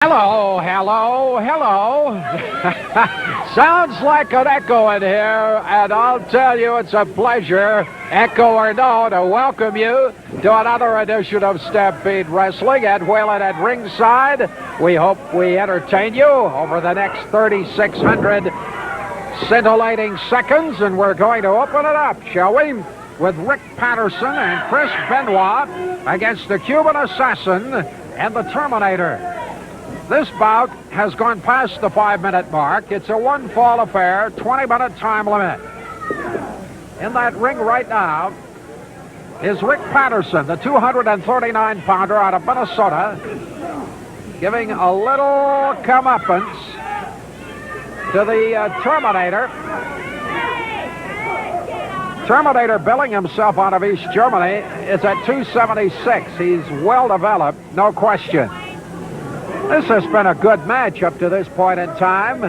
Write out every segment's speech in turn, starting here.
Hello, hello, hello. Sounds like an echo in here, and I'll tell you it's a pleasure, echo or no, to welcome you to another edition of Stampede Wrestling at Whalen at ringside. We hope we entertain you over the next 3,600 scintillating seconds, and we're going to open it up, shall we? With Rick Patterson and Chris Benoit against the Cuban Assassin and the Terminator. This bout has gone past the 5-minute mark. It's a one-fall affair, 20-minute time limit. In that ring right now is Rick Patterson, the 239-pounder out of Minnesota, giving a little comeuppance to the Terminator. Terminator, billing himself out of East Germany, is at 276. He's well developed, no question. This has been a good match up to this point in time,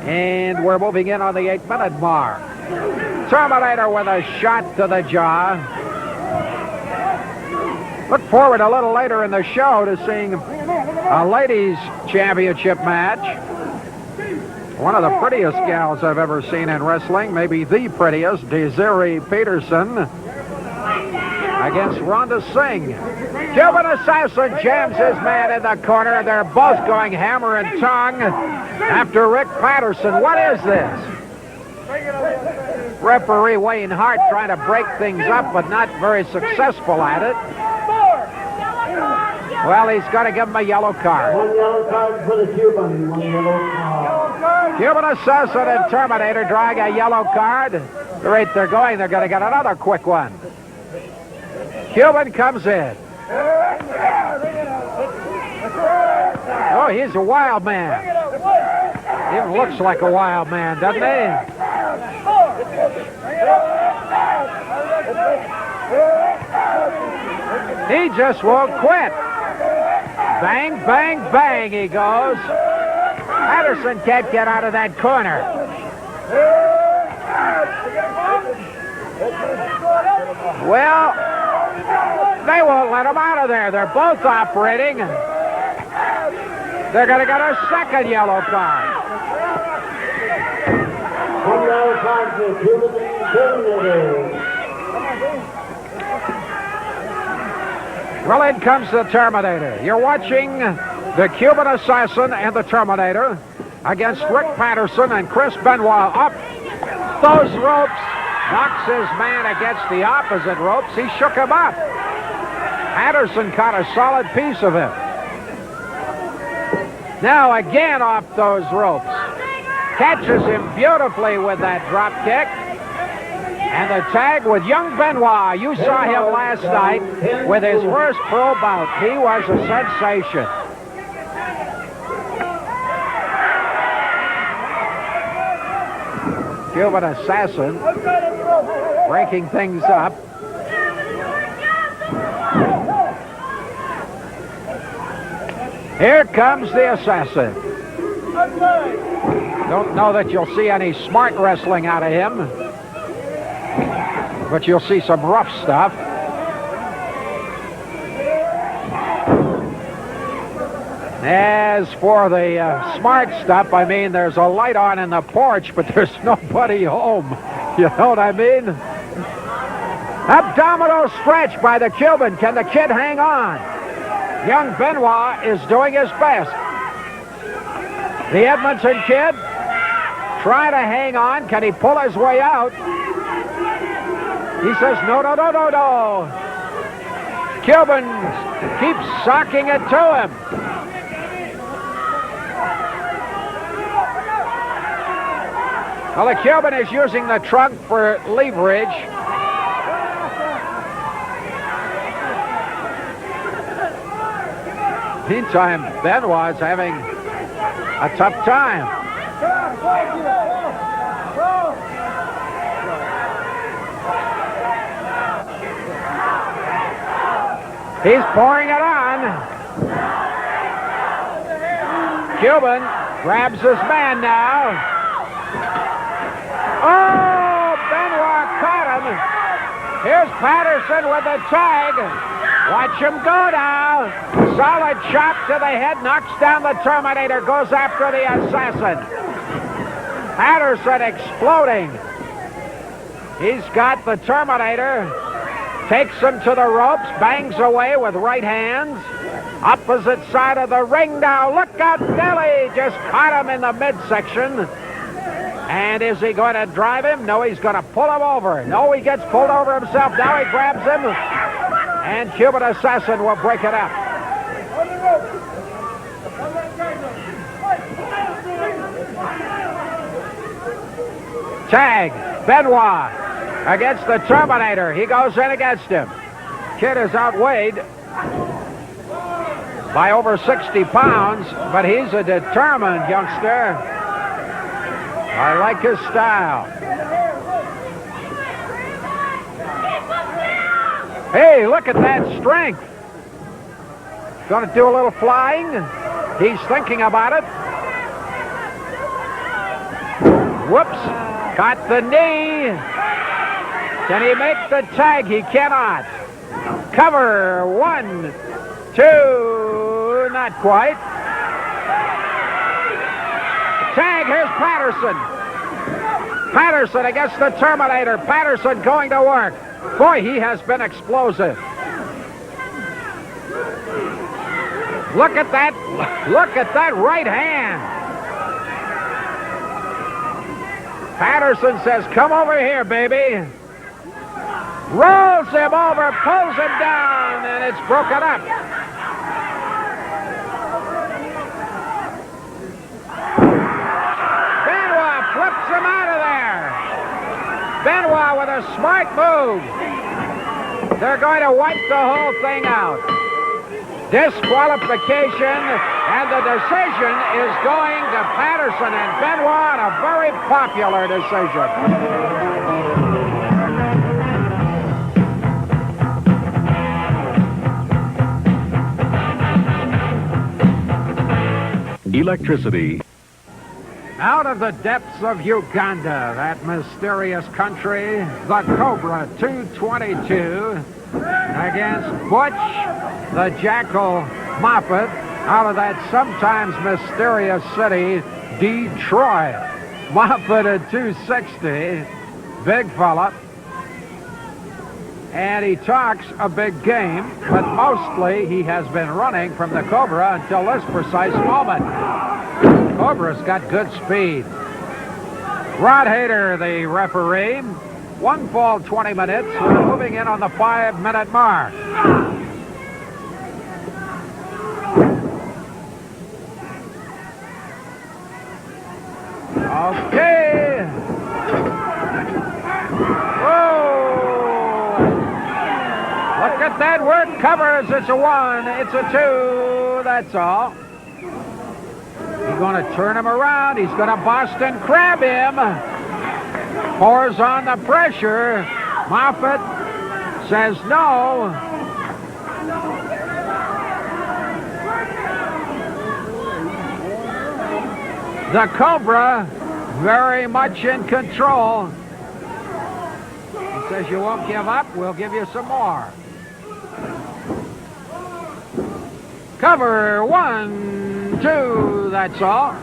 and we're moving in on the 8-minute mark. Terminator with a shot to the jaw. Look forward a little later in the show to seeing a ladies' championship match. One of the prettiest gals I've ever seen in wrestling, maybe the prettiest, Desiree Peterson against Rhonda Singh. Cuban Assassin jams his man in the corner. They're both going hammer and tongue after Rick Patterson. What is this? Referee Wayne Hart trying to break things up, but not very successful at it. Well, he's got to give him a yellow card. One yellow card for the Cuban. One yellow card. Cuban Assassin and Terminator drawing a yellow card. The rate they're going, they're going to get another quick one. Cuban comes in. Oh, he's a wild man. Even looks like a wild man, doesn't he? He just won't quit. Bang, bang, bang, he goes. Patterson can't get out of that corner. Well, they won't let him out of there. They're both operating. They're going to get a second yellow card. One yellow card for the Cuban Terminator. Well, in comes the Terminator. You're watching the Cuban Assassin and the Terminator against Rick Patterson and Chris Benoit. Up those ropes. Knocks his man against the opposite ropes. He shook him up. Patterson caught a solid piece of him. Now again off those ropes. Catches him beautifully with that drop kick. And the tag with young Benoit. You saw him last night with his first pro bout. He was a sensation. Cuban Assassin breaking things up. Here comes the Assassin. Don't know that you'll see any smart wrestling out of him, but you'll see some rough stuff. As for the smart stuff, I mean, there's a light on in the porch, but there's nobody home. You know what I mean? Abdominal stretch by the Cuban. Can the kid hang on? Young Benoit is doing his best. The Edmonton kid trying to hang on. Can he pull his way out? He says, no, no, no, no, no. Cuban keeps socking it to him. Well, the Cuban is using the trunk for leverage. Meantime, Benoit's having a tough time. He's pouring it on. Cuban grabs his man now. Oh, Benoit caught him. Here's Patterson with the tag. Watch him go now. Solid chop to the head, knocks down the Terminator, goes after the assassin. Patterson exploding. He's got the Terminator, takes him to the ropes, bangs away with right hands. Opposite side of the ring now. Look out, Nelly just caught him in the midsection. And is he going to drive him? No, he's going to pull him over. No, he gets pulled over himself. Now he grabs him. And Cuban Assassin will break it up. Tag, Benoit against the Terminator. He goes in against him. Kid is outweighed by over 60 pounds, but he's a determined youngster. I like his style. Hey, look at that strength. Going to do a little flying. He's thinking about it. Whoops. Got the knee. Can he make the tag? He cannot. Cover. 1, 2. Not quite. Tag. Here's Patterson. Patterson against the Terminator. Patterson going to work. Boy, he has been explosive. Look at that. Look at that right hand. Patterson says, come over here, baby. Rolls him over, pulls him down, and it's broken up. Benoit flips him out of there. Benoit with a smart move. They're going to wipe the whole thing out. Disqualification, and the decision is going to Patterson and Benoit, a very popular decision. Electricity. Out of the depths of Uganda, that mysterious country, the Cobra 222 against Butch, the Jackal Moffat, out of that sometimes mysterious city, Detroit. Moffat at 260, big fella. And he talks a big game, but mostly he has been running from the Cobra until this precise moment. Cobra's got good speed. Rod Hayter, the referee. 1 fall, 20 minutes. We're moving in on the 5-minute mark. Okay. Whoa. Look at that work. Covers. It's a 1. It's a 2. That's all. He's going to turn him around. He's going to Boston crab him. Pours on the pressure. Moffat says no. The Cobra very much in control. He says, you won't give up, we'll give you some more. Cover. 1, 2, that's all.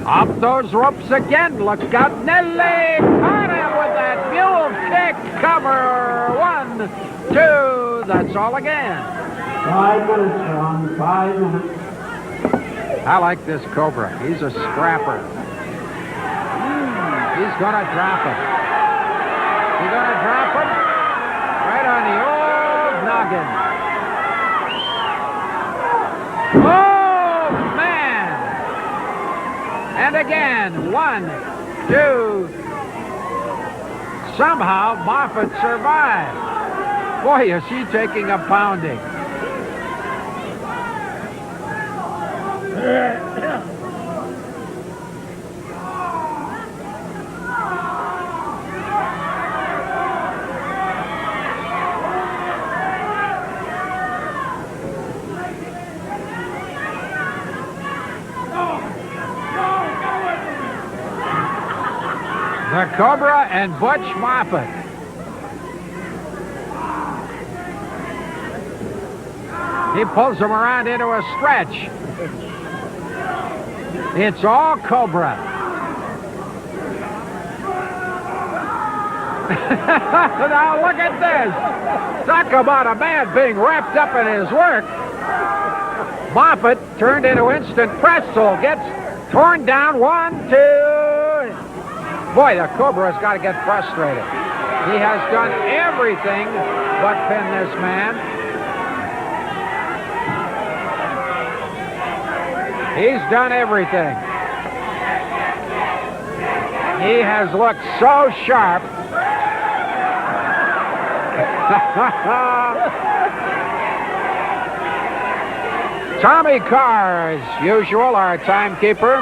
Up those ropes again. Look out, Nelly. Caught him with that mule kick. Cover. 1, 2, that's all again. 5 minutes, Ron. 5 minutes. I like this Cobra. He's a scrapper. He's going to drop him. He's going to drop him right on the old noggin. Oh, man. And again, 1, 2. Somehow, Moffat survived. Boy, is he taking a pounding. The Cobra and Butch Moffat. He pulls him around into a stretch. It's all Cobra. Now look at this. Talk about a man being wrapped up in his work. Moffat turned into instant presto. Gets torn down. 1, 2. Boy, the Cobra's got to get frustrated. He has done everything but pin this man. He's done everything. He has looked so sharp. Tommy Carr, as usual, our timekeeper,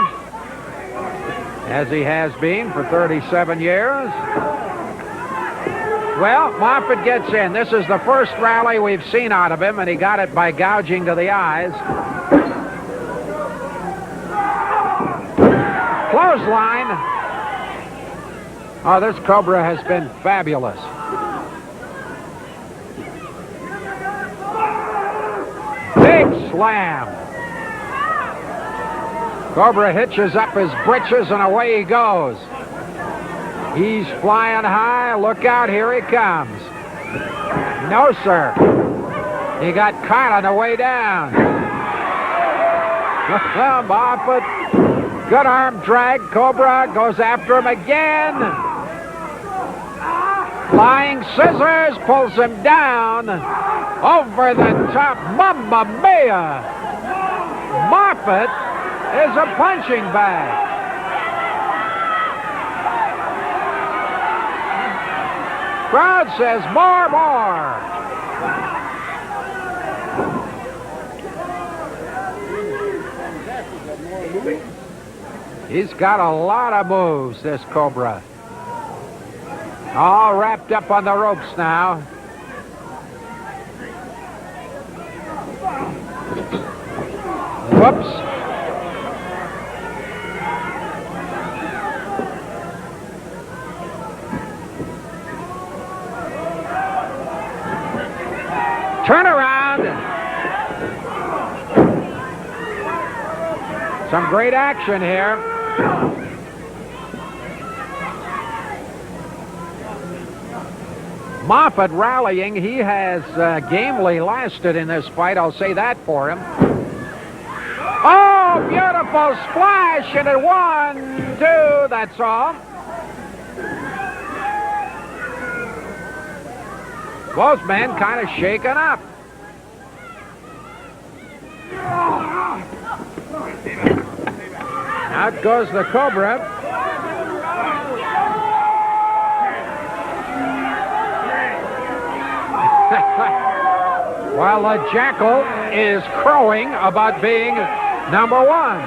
as he has been for 37 years. Well, Moffat gets in. This is the first rally we've seen out of him, and he got it by gouging to the eyes. Clothesline. Oh, this Cobra has been fabulous. Big slam. Cobra hitches up his britches and away he goes. He's flying high. Look out, here he comes. No, sir. He got caught on the way down. Moffat, good arm drag. Cobra goes after him again. Flying scissors, pulls him down. Over the top, Mamma Mia! Moffat is a punching bag. Crowd says more. He's got a lot of moves, this Cobra. All wrapped up on the ropes now. Whoops. Turn around. Some great action here. Moffat rallying. He has gamely lasted in this fight. I'll say that for him. Oh, beautiful splash, and it 1, 2, that's all. Both men kind of shaken up. Out goes the Cobra. While the Jackal is crowing about being number 1.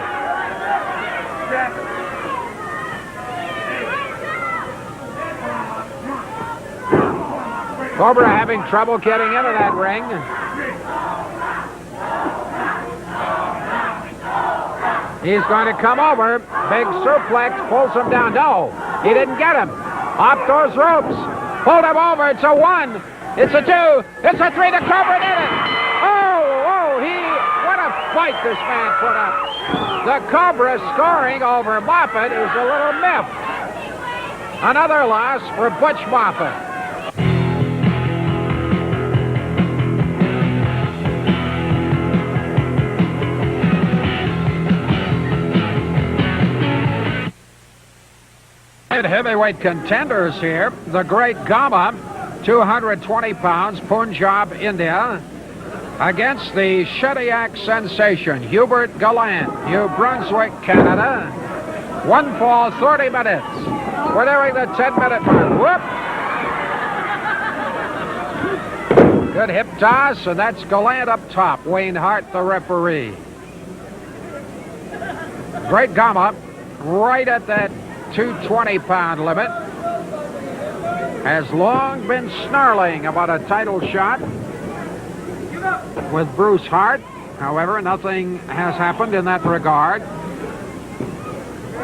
Cobra having trouble getting into that ring. He's going to come over. Big suplex, pulls him down. No, he didn't get him. Off those ropes. Pulled him over. It's a 1. It's a 2. It's a 3. The Cobra did it. What a fight this man put up. The Cobra scoring over Moffat is a little miffed. Another loss for Butch Moffat. Heavyweight contenders here. The great Gama, 220 pounds, Punjab, India, against the Shediac sensation, Hubert Gallant, New Brunswick, Canada. 1 fall, 30 minutes. We're nearing the 10-minute mark. Whoop! Good hip toss, and that's Gallant up top. Wayne Hart, the referee. Great Gama, right at that 220-pound limit, has long been snarling about a title shot with Bruce Hart. However, nothing has happened in that regard.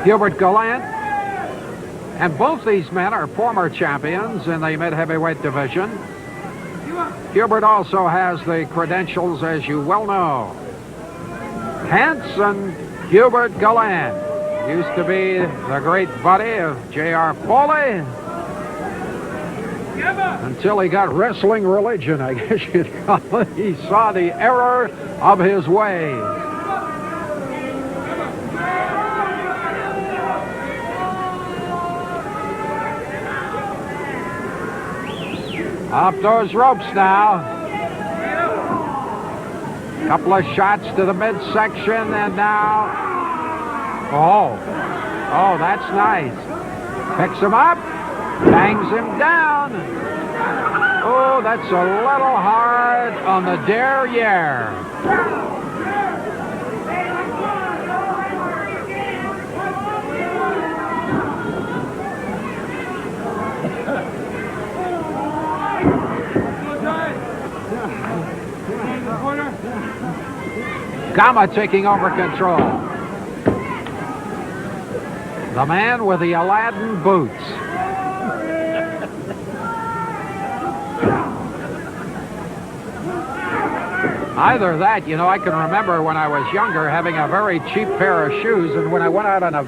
Hubert Gallant, and both these men are former champions in the mid-heavyweight division. Hubert also has the credentials, as you well know. Hanson Hubert Gallant used to be the great buddy of J.R. Foley until he got wrestling religion, I guess you'd call it. He saw the error of his ways. Up those ropes now. Couple of shots to the midsection, and now... Oh, that's nice. Picks him up, bangs him down. Oh, that's a little hard on the derriere. Gama taking over control. The man with the Aladdin boots. Either that, you know, I can remember when I was younger having a very cheap pair of shoes, and when I went out on a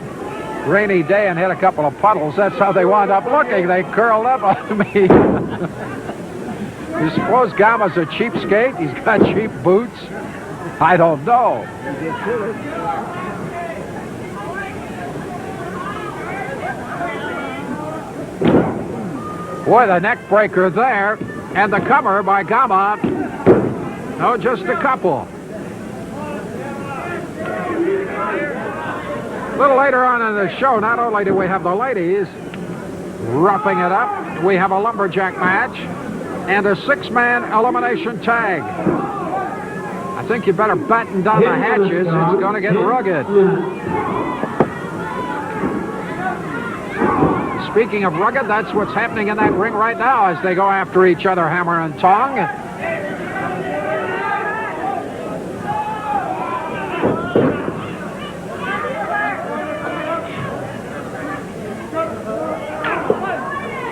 rainy day and hit a couple of puddles, that's how they wound up looking. They curled up on me. You suppose Gama's a cheapskate? He's got cheap boots? I don't know. Boy, the neck breaker there, and the cover by Gama. No, just a couple. A little later on in the show, not only do we have the ladies roughing it up, we have a lumberjack match and a six-man elimination tag. I think you better batten down the hatches. It's going to get rugged. Speaking of rugged, that's what's happening in that ring right now as they go after each other, hammer and tong.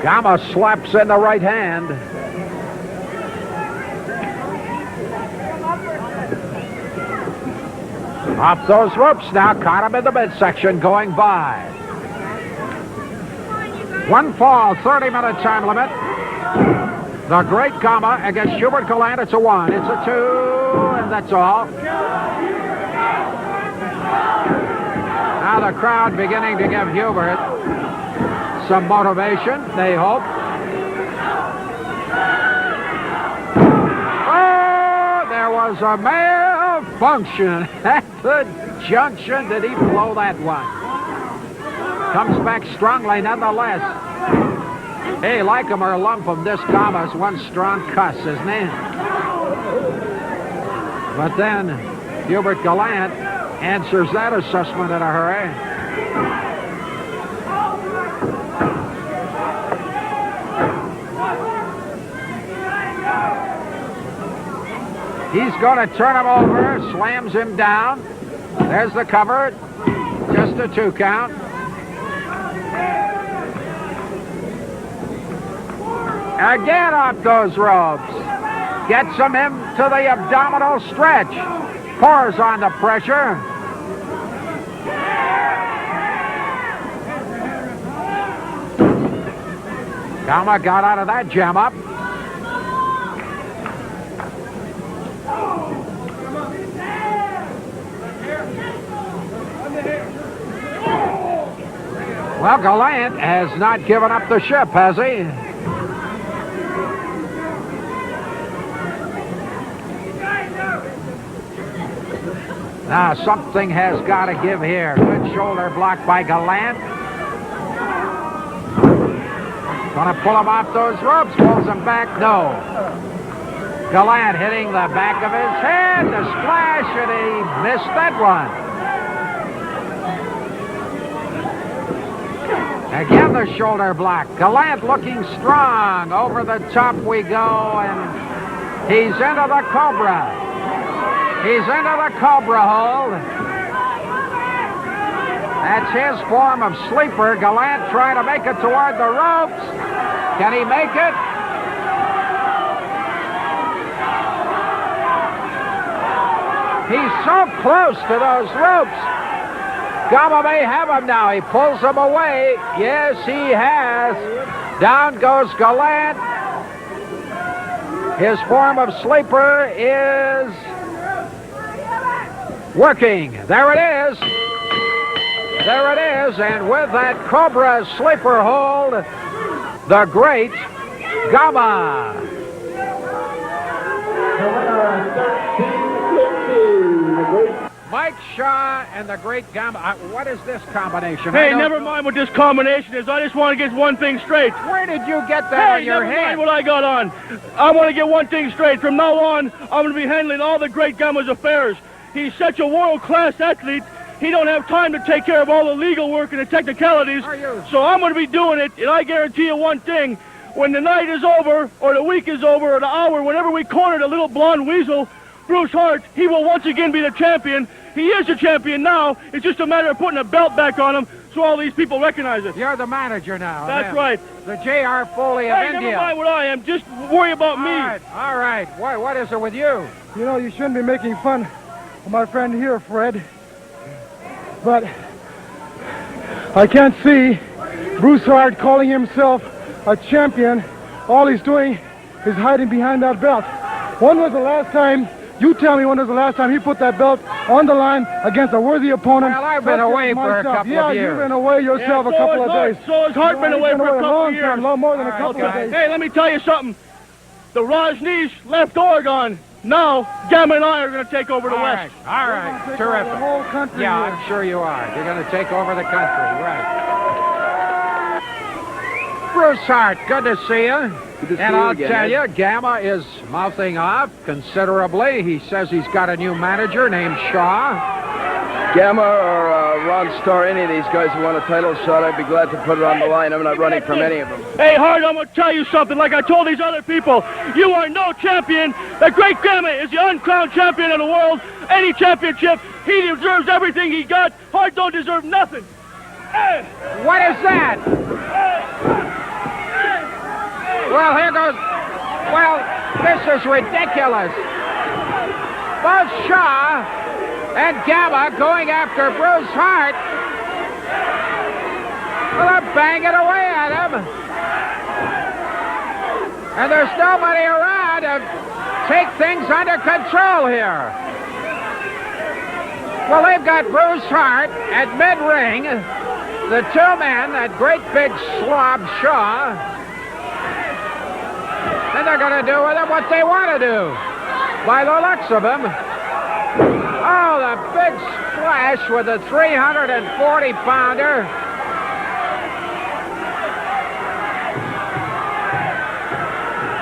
Gama slaps in the right hand. Up those ropes now, caught him in the midsection, going by. One fall, 30-minute time limit. The great Gama against Hubert Gallant. It's a 1, it's a 2, and that's all. Now the crowd beginning to give Hubert some motivation, they hope. Oh, there was a malfunction at the junction. Did he blow that one? Comes back strongly nonetheless. Hey, like him or lump him, this Gama's one strong cuss, isn't he? But then Hubert Gallant answers that assessment in a hurry. He's going to turn him over, slams him down. There's the cover. Just a 2 count. Again up those ropes. Gets him into the abdominal stretch. Pours on the pressure. Gama got out of that jam up. Well, Gallant has not given up the ship, has he? Now, something has got to give here. Good shoulder block by Gallant. Gonna pull him off those ropes, pulls him back, no. Gallant hitting the back of his head, the splash, and he missed that one. Again, the shoulder block. Gallant looking strong. Over the top we go, and he's into the Cobra. He's into the Cobra hold. That's his form of sleeper. Gallant trying to make it toward the ropes. Can he make it? He's so close to those ropes. Gamma may have him now. He pulls him away. Yes, he has. Down goes Gallant. His form of sleeper is working. There it is. There it is. And with that Cobra sleeper hold, the great Gamma. Mike Shaw and the great Gamma. What is this combination? Hey, never mind what this combination is. I just want to get one thing straight. Where did you get that on your never head? mind what I got on. I want to get one thing straight. From now on, I'm going to be handling all the great Gamma's affairs. He's such a world-class athlete. He don't have time to take care of all the legal work and the technicalities. So I'm going to be doing it, and I guarantee you one thing. When the night is over, or the week is over, or the hour, whenever we corner the little blonde weasel, Bruce Hart, he will once again be the champion. He is the champion now. It's just a matter of putting a belt back on him so all these people recognize it. You're the manager now. That's right. The J.R. Foley of India. Never mind what I am. Just worry about me. All right. What is it with you? You know, you shouldn't be making fun of my friend here, Fred. But I can't see Bruce Hart calling himself a champion. All he's doing is hiding behind that belt. When was the last time, you tell me when was the last time he put that belt on the line against a worthy opponent? Well, I've been away for a couple of years. Yeah, you've been away yourself a couple of days. So has Hart been away for a couple of years. More than a couple of days. Hey, let me tell you something. The Rajneesh left Oregon. Now, Gamma and I are going to take over the West. All right. Terrific. The whole country. Yeah, here. I'm sure you are. You're going to take over the country. Right. Bruce Hart, good to see you. And I'll tell you, Gamma is mouthing off considerably. He says he's got a new manager named Shaw. Gamma or Ron Starr, any of these guys who want a title shot, I'd be glad to put it on the line. I'm not running from any of them. Hey, Hart, I'm going to tell you something. Like I told these other people, you are no champion. The great Gamma is the uncrowned champion of the world. Any championship, he deserves everything he got. Hart don't deserve nothing. Hey. What is that? Well, here goes. Well, this is ridiculous. Both Shaw and Gamma going after Bruce Hart. Well, they're banging away at him. And there's nobody around to take things under control here. Well, they've got Bruce Hart at mid-ring. The two men, that great big slob Shaw. And they're going to do with him what they want to do. By the looks of him. Oh, the big splash with the 340-pounder.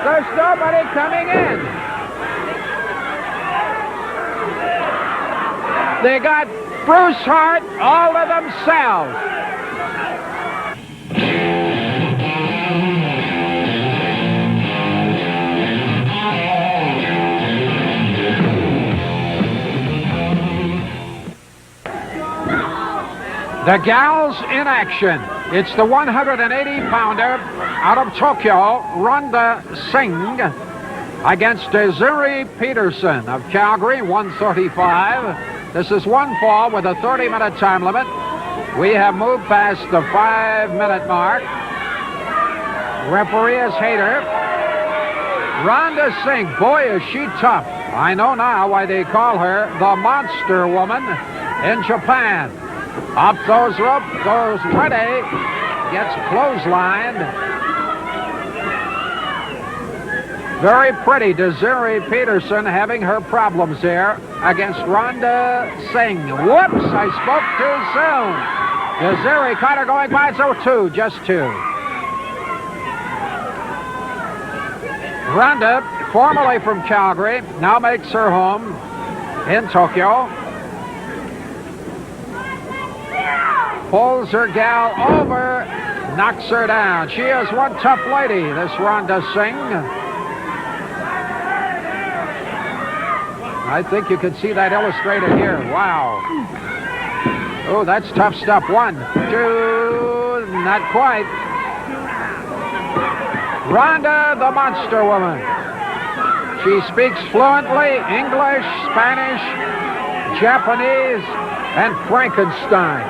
There's nobody coming in. They got Bruce Hart all to themselves. The gals in action. It's the 180-pounder out of Tokyo, Rhonda Singh, against Desiree Peterson of Calgary, 135. This is one fall with a 30-minute time limit. We have moved past the 5-minute mark. Referee is Hayter. Rhonda Singh, boy, is she tough. I know now why they call her the Monster Woman in Japan. Up those ropes goes Ready, gets clotheslined. Very pretty, Desiree Peterson having her problems here against Rhonda Singh. Whoops, I spoke too soon. Desiree caught her going by, so two, just two. Rhonda, formerly from Calgary, now makes her home in Tokyo. Pulls her gal over, knocks her down. She is one tough lady, this Rhonda Singh. I think you can see that illustrated here. Wow. Oh, that's tough stuff. 1, 2, not quite. Rhonda, the Monster Woman. She speaks fluently English, Spanish, Japanese, and Frankenstein.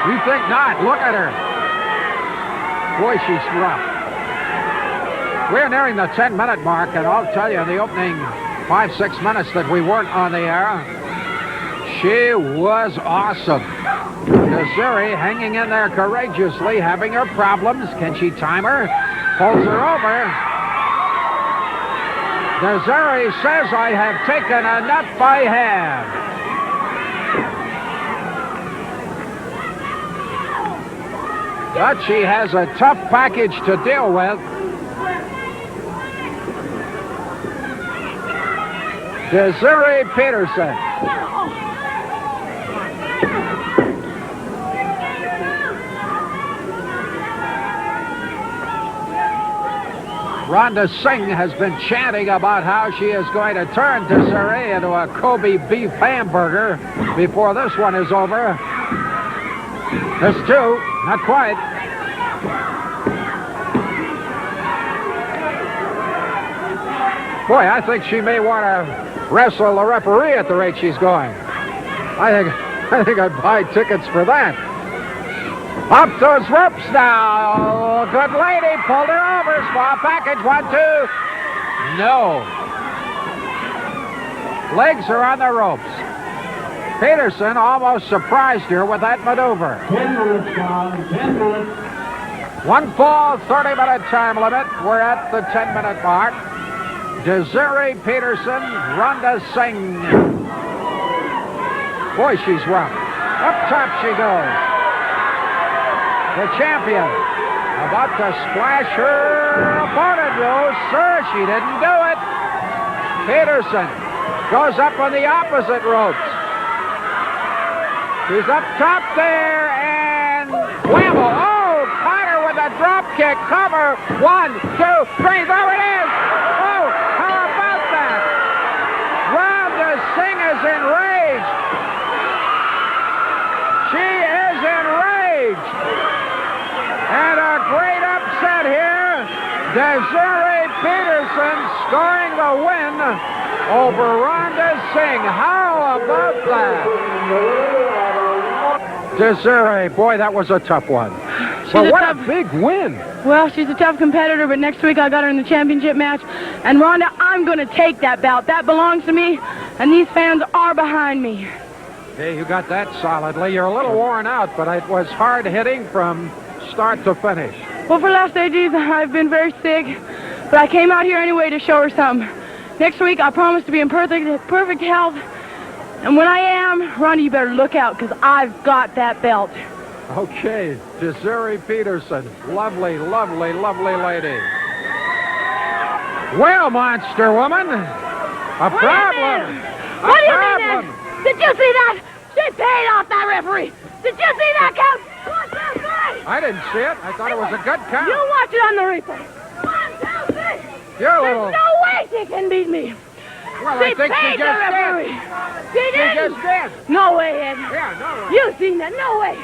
You think not? Look at her. Boy, she's rough. We're nearing the 10-minute mark, and I'll tell you, the opening 5-6 minutes that we weren't on the air, she was awesome. Desiree hanging in there courageously, having her problems. Can she time her? Pulls her over. Desiree says, I have taken enough, I have. But she has a tough package to deal with. Desiree Peterson. Rhonda Singh has been chanting about how she is going to turn Desiree into a Kobe beef hamburger before this one is over. This too, not quite. Boy, I think she may want to wrestle the referee at the rate she's going. I think I'd buy tickets for that. Up those ropes now. Good lady, pulled her over. Small package, 1, 2. No. Legs are on the ropes. Peterson almost surprised her with that maneuver. 10 minutes, John. 10 minutes. One fall, 30-minute time limit. We're at the 10-minute mark. Desiree Peterson, Rhonda Singh. Boy, she's rough. Up top she goes. The champion about to splash her opponent. No, sir, she didn't do it. Peterson goes up on the opposite ropes. She's up top there, and whammo. Oh, caught her with a drop kick. Cover. 1, 2, 3. There it is. Oh, how about that? Rhonda Singh is enraged. She is enraged. And a great upset here. Desiree Peterson scoring the win over Rhonda Singh. How about that? Desiree, boy, that was a tough one. But what a big win. Well, she's a tough competitor, but next week I got her in the championship match. And Rhonda, I'm going to take that belt. That belongs to me, and these fans are behind me. Hey, you got that solidly. You're a little worn out, but it was hard hitting from start to finish. Well, for the last 8 days, I've been very sick, but I came out here anyway to show her something. Next week, I promise to be in perfect health. And when I am, Rhonda, you better look out, because I've got that belt. Okay, Desiree Peterson. Lovely, lovely, lovely lady. Well, monster woman, a problem. What do you mean? Did you see that? She paid off that referee. Did you see that count? 1, 2, 3. I didn't see it. I thought it was a good count. You watch it on the replay. 1, 2, 3. You're a little... There's no way she can beat me. Well, She I think she paid the just referee. did. She She didn't. just did. No way, Ed. Yeah, no way. You seen that? No way.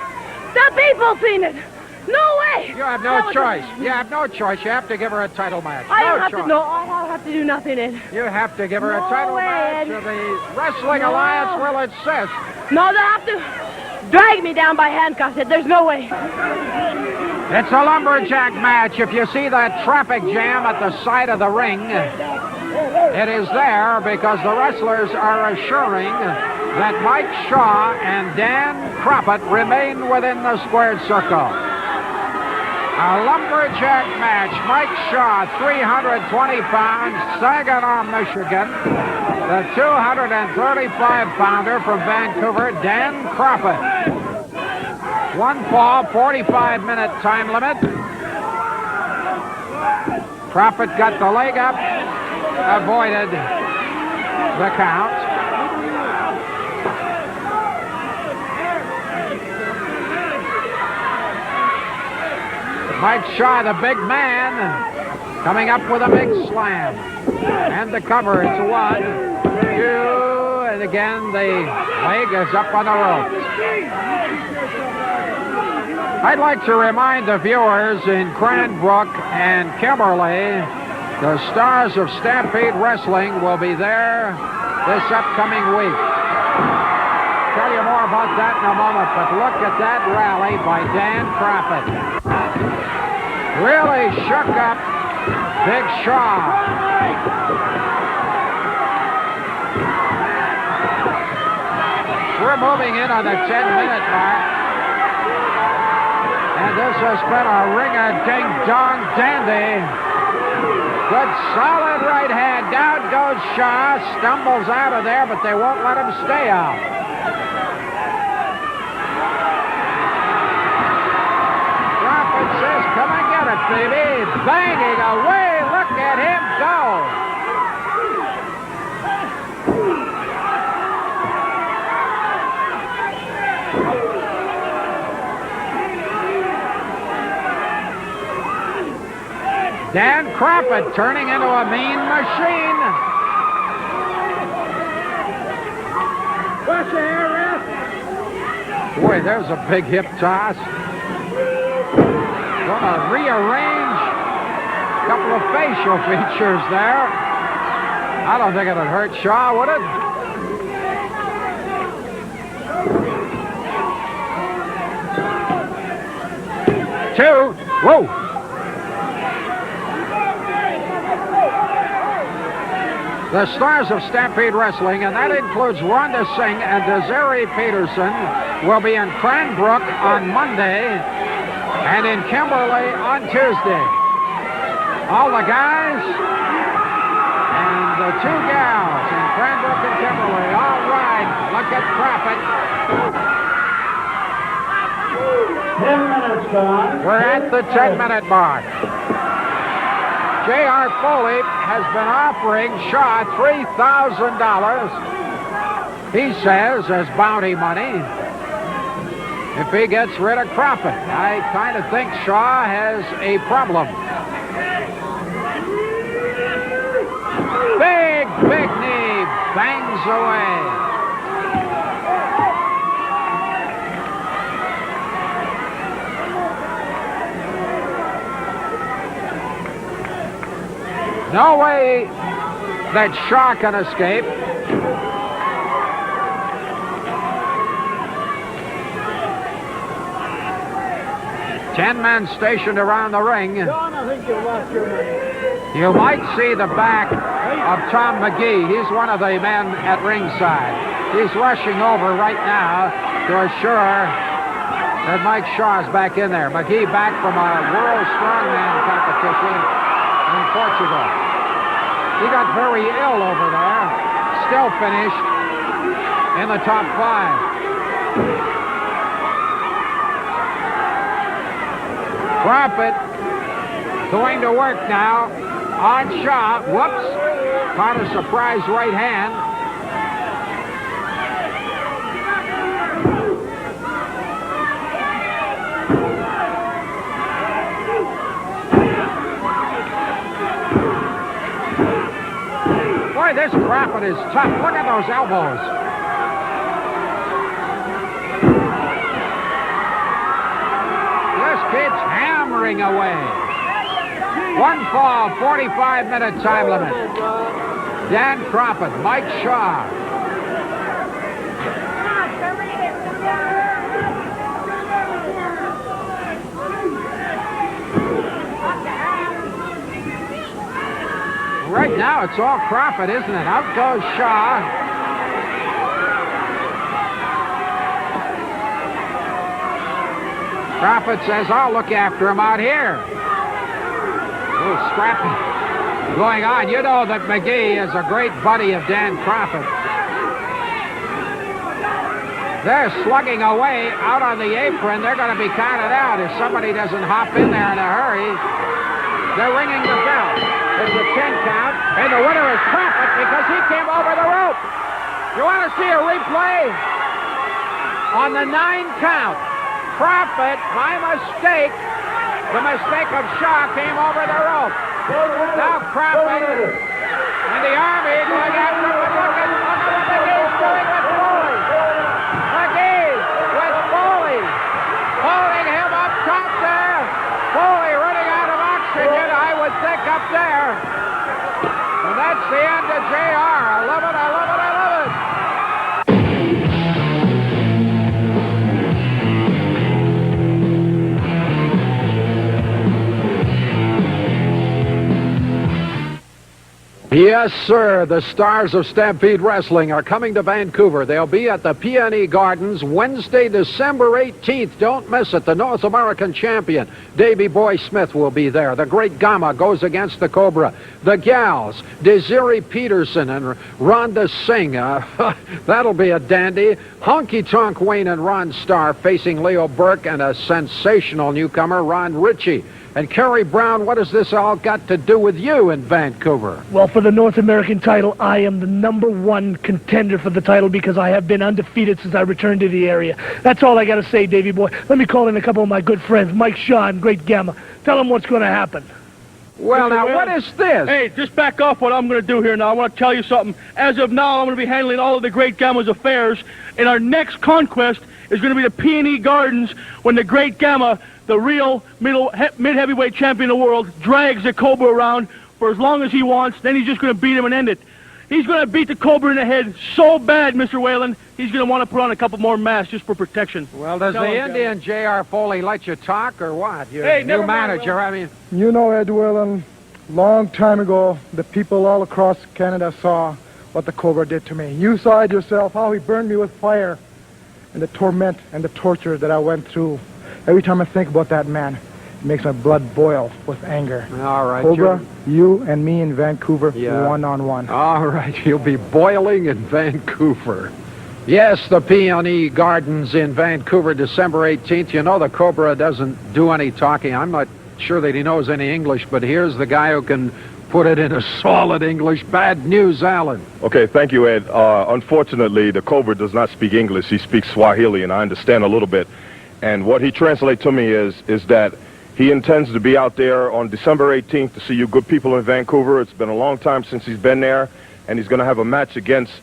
The people seen it. No way. You have no choice. You have no choice. You have to give her a title match. I don't no have choice. to. No, I don't have to do nothing, Ed. You have to give her a No title way, match, Ed. or the Wrestling No. Alliance will insist. No, they have to drag me down by handcuffs, Ed. There's no way. It's a lumberjack match. If you see that traffic jam at the side of the ring, it is there because the wrestlers are assuring that Mike Shaw and Dan Croppett remain within the squared circle. A lumberjack match. Mike Shaw, 320 pounds, Saginaw, Michigan. The 235-pounder from Vancouver, Dan Croppett. One fall, 45-minute time limit. Croppett got the leg up, avoided the count. Mike Shaw, the big man, coming up with a big slam. And the cover, it's 1, 2, and again the leg is up on the ropes. I'd like to remind the viewers in Cranbrook and Kimberly, the stars of Stampede Wrestling will be there this upcoming week. Tell you more about that in a moment, but look at that rally by Dan Croppett. Really shook up Big Shaw. We're moving in on the 10-minute mark. And this has been a ring-a-ding-dong dandy. Good solid right hand. Down goes Shaw. Stumbles out of there, but they won't let him stay out. Croppett says, come and get it, baby. Banging away. Look at him go. Dan Croppett turning into a mean machine. Watch your hair, ref. Boy, there's a big hip toss. Gonna rearrange a couple of facial features there. I don't think it'd hurt Shaw, would it? Two. Whoa. The stars of Stampede Wrestling, and that includes Rhonda Singh and Desiree Peterson, will be in Cranbrook on Monday and in Kimberly on Tuesday. All the guys and the two gals in Cranbrook and Kimberly. All right, look at Croppett. 10 minutes gone. We're at the 10-minute mark. J.R. Foley has been offering Shaw $3,000, he says, as bounty money if he gets rid of Croppett. I kind of think Shaw has a problem. Big knee, bangs away. No way that Shaw can escape. Ten men stationed around the ring. John, I think you lost your money. You might see the back of Tom McGee. He's one of the men at ringside. He's rushing over right now to assure that Mike Shaw's back in there. McGee back from a World Strongman competition in Portugal. He got very ill over there. Still finished in the top 5. Croppett going to work now on Shaw. Whoops. Caught a surprise right hand. Boy, this Croppett is tough. Look at those elbows. Keeps hammering away. One fall, 45-minute time limit. Dan Croppett, Mike Shaw. Right now, it's all Croppett, isn't it? Out goes Shaw. Croppett says, I'll look after him out here. A little scrappy going on. You know that McGee is a great buddy of Dan Croppett. They're slugging away out on the apron. They're going to be counted out if somebody doesn't hop in there in a hurry. They're ringing the bell. It's a 10 count, and the winner is Croppett because he came over the rope. You want to see a replay? On the 9 count. Croppett, by mistake, the mistake of Shaw came over the rope. Now Croppett and the Army going after him. Look at what McGee's doing with Foley. McGee with Foley, holding him up top there. Foley running out of oxygen, I would think, up there. And that's the end of JR. I love it, I love it, I love it. Yes, sir. The stars of Stampede Wrestling are coming to Vancouver. They'll be at the PNE Gardens Wednesday, December 18th. Don't miss it. The North American champion, Davey Boy Smith, will be there. The Great Gamma goes against the Cobra. The gals, Desiree Peterson and Rhonda Singh. That'll be a dandy. Honky Tonk Wayne and Ron Starr facing Leo Burke and a sensational newcomer, Ron Ritchie. And Kerry Brown, what has this all got to do with you in Vancouver? Well, for the North American title, I am the #1 contender for the title because I have been undefeated since I returned to the area. That's all I got to say, Davey boy. Let me call in a couple of my good friends, Mike Shaw and Great Gamma. Tell them what's going to happen. Well, now, what is this? Hey, just back off what I'm going to do here now. I want to tell you something. As of now, I'm going to be handling all of the Great Gamma's affairs, and our next conquest is going to be the PNE Gardens when the Great Gamma, the real mid-heavyweight champion of the world, drags the Cobra around for as long as he wants. Then he's just going to beat him and end it. He's going to beat the Cobra in the head so bad, Mr. Whalen, he's going to want to put on a couple more masks just for protection. Well, does the Indian J.R. Foley let you talk or what? Your Hey, new never mind, manager, I mean. You know, Ed Whalen, long time ago, the people all across Canada saw what the Cobra did to me. You saw it yourself, how he burned me with fire and the torment and the torture that I went through. Every time I think about that man, it makes my blood boil with anger. All right. Cobra, you and me in Vancouver, one-on-one. All right, you'll be boiling in Vancouver. Yes, the PNE Gardens in Vancouver, December 18th. You know the Cobra doesn't do any talking. I'm not sure that he knows any English, but here's the guy who can put it into solid English. Bad news, Alan. Okay, thank you, Ed. Unfortunately, the Cobra does not speak English. He speaks Swahili, and I understand a little bit. And what he translates to me is that he intends to be out there on December 18th to see you good people in Vancouver. It's been a long time since he's been there, and he's going to have a match against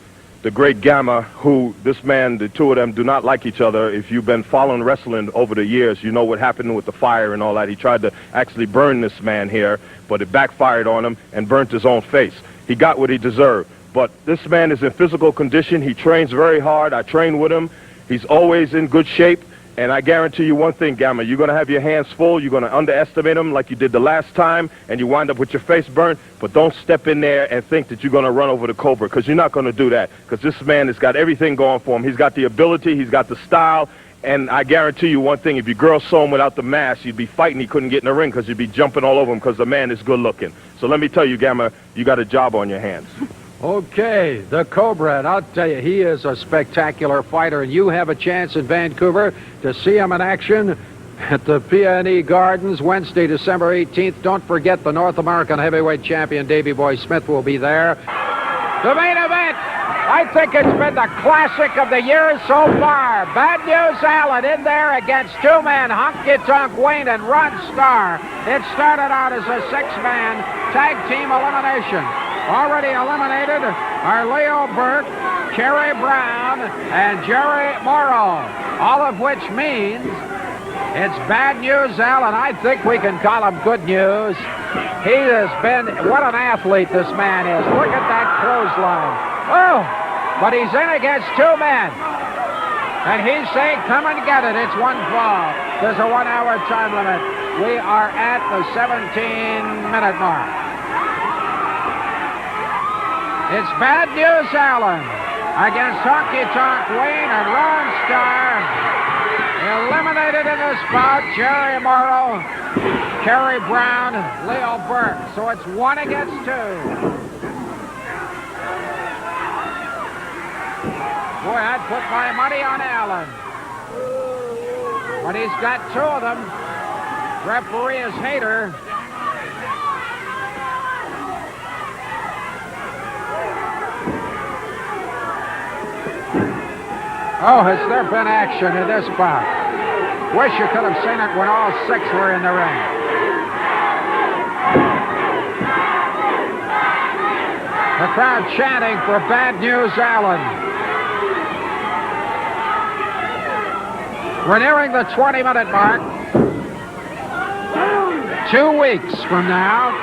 the Great Gamma, who this man, the two of them, do not like each other. If you've been following wrestling over the years, you know what happened with the fire and all that. He tried to actually burn this man here, but it backfired on him and burnt his own face. He got what he deserved. But this man is in physical condition. He trains very hard. I train with him. He's always in good shape. And I guarantee you one thing, Gamma, you're going to have your hands full. You're going to underestimate him like you did the last time, and you wind up with your face burnt. But don't step in there and think that you're going to run over the Cobra, because you're not going to do that, because this man has got everything going for him. He's got the ability. He's got the style. And I guarantee you one thing, if your girl saw him without the mask, you'd be fighting. He couldn't get in the ring because you'd be jumping all over him because the man is good looking. So let me tell you, Gamma, you got a job on your hands. Okay, the Cobra, and I'll tell you, he is a spectacular fighter, and you have a chance in Vancouver to see him in action at the PNE Gardens Wednesday, December 18th. Don't forget the North American heavyweight champion, Davey Boy Smith, will be there. The main event, I think it's been the classic of the year so far. Bad News Allen in there against two men, Honky Tonk Wayne and Ron Starr. It started out as a six-man tag team elimination. Already eliminated are Leo Burke, Kerry Brown, and Jerry Morrow, all of which means it's Bad News Allen. I think we can call him good news. He has been, what an athlete this man is. Look at that clothesline. Oh, but he's in against two men. And he's saying, come and get it. It's one fall. There's a 1 hour time limit. We are at the 17-minute mark. It's Bad News Allen against Honky Tonk Wayne and Ron Starr. Eliminated in this bout, Jerry Morrow, Kerry Brown, Leo Burke. So it's 1 against 2. Boy, I'd put my money on Allen. But he's got 2 of them. Referee is Hader. Oh, has there been action in this bout? Wish you could have seen it when all 6 were in the ring. The crowd chanting for Bad News Allen. We're nearing the 20-minute mark. 2 weeks from now,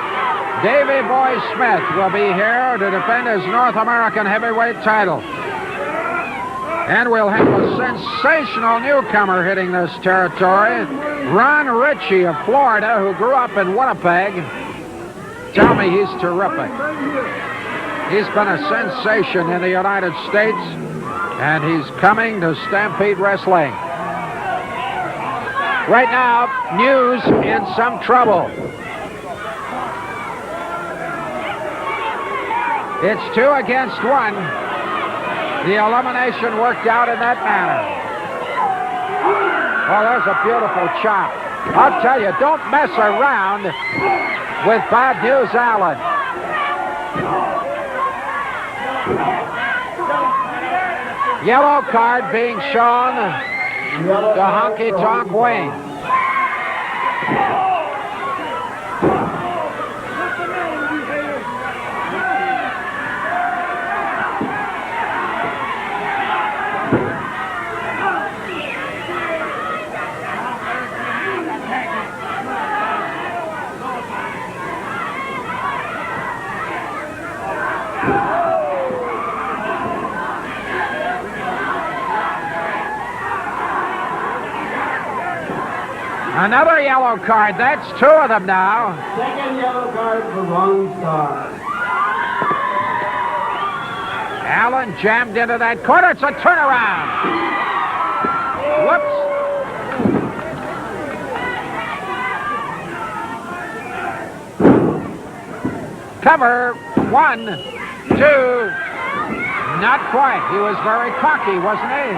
Davey Boy Smith will be here to defend his North American heavyweight title. And we'll have a sensational newcomer hitting this territory, Ron Ritchie of Florida, who grew up in Winnipeg. Tell me he's terrific. He's been a sensation in the United States, and he's coming to Stampede Wrestling. Right now, News in some trouble. It's 2 against 1. The elimination worked out in that manner. Oh, there's a beautiful chop. I'll tell you, don't mess around with Bad News Allen. Yellow card being shown to Honky Tonk Wayne. Another yellow card. That's 2 of them now. Second yellow card for Ron Starr. Allen jammed into that corner. It's a turnaround. Whoops. Cover. 1, 2. Not quite. He was very cocky, wasn't he?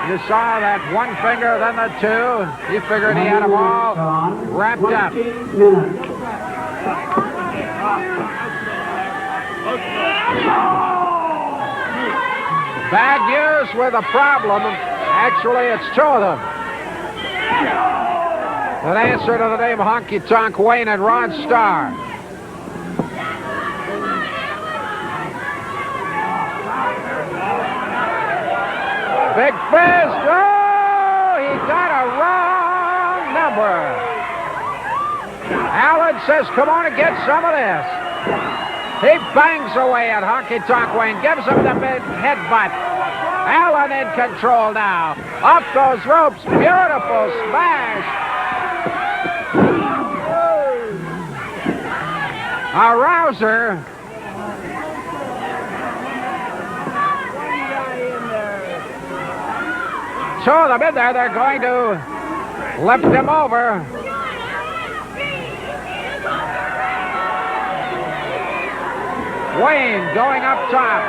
You saw that one finger, then the 2. He figured he had them all wrapped up. Bad News with a problem. Actually, it's 2 of them. That answer to the name Honky Tonk Wayne and Ron Starr. Big fist. Oh, he got a wrong number. Allen says, come on and get some of this. He bangs away at Honky Tonk Wayne, gives him the big headbutt. Allen in control now. Off those ropes. Beautiful smash. A rouser. Two of them in there. They're going to lift him over. Wayne going up top.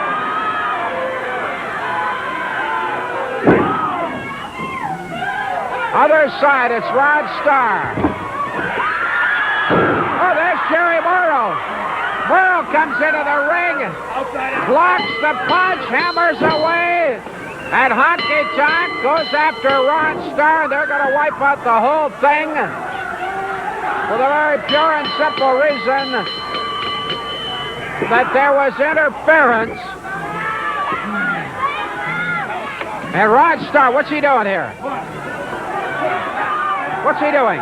Other side, it's Rod Starr. Oh, there's Jerry Morrow. Morrow comes into the ring, blocks the punch, hammers away, and Honky Tonk goes after Ron Starr. They're going to wipe out the whole thing for the very pure and simple reason that there was interference. And Ron Starr, what's he doing here? What's he doing?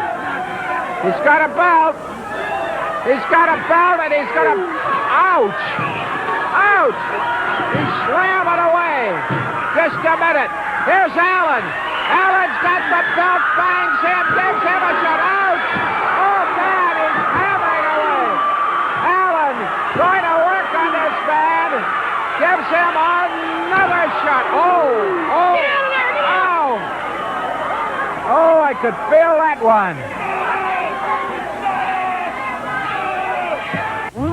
He's got a belt. He's got a belt and he's got a... Ouch! Ouch! He's slamming away. Just a minute. Here's Allen. Allen's got the belt, bangs him, gives him a shot. Ouch! Oh, man, he's hammering away. Allen going to work on this man. Gives him another shot. Oh! Oh! Oh! Oh, I could feel that one.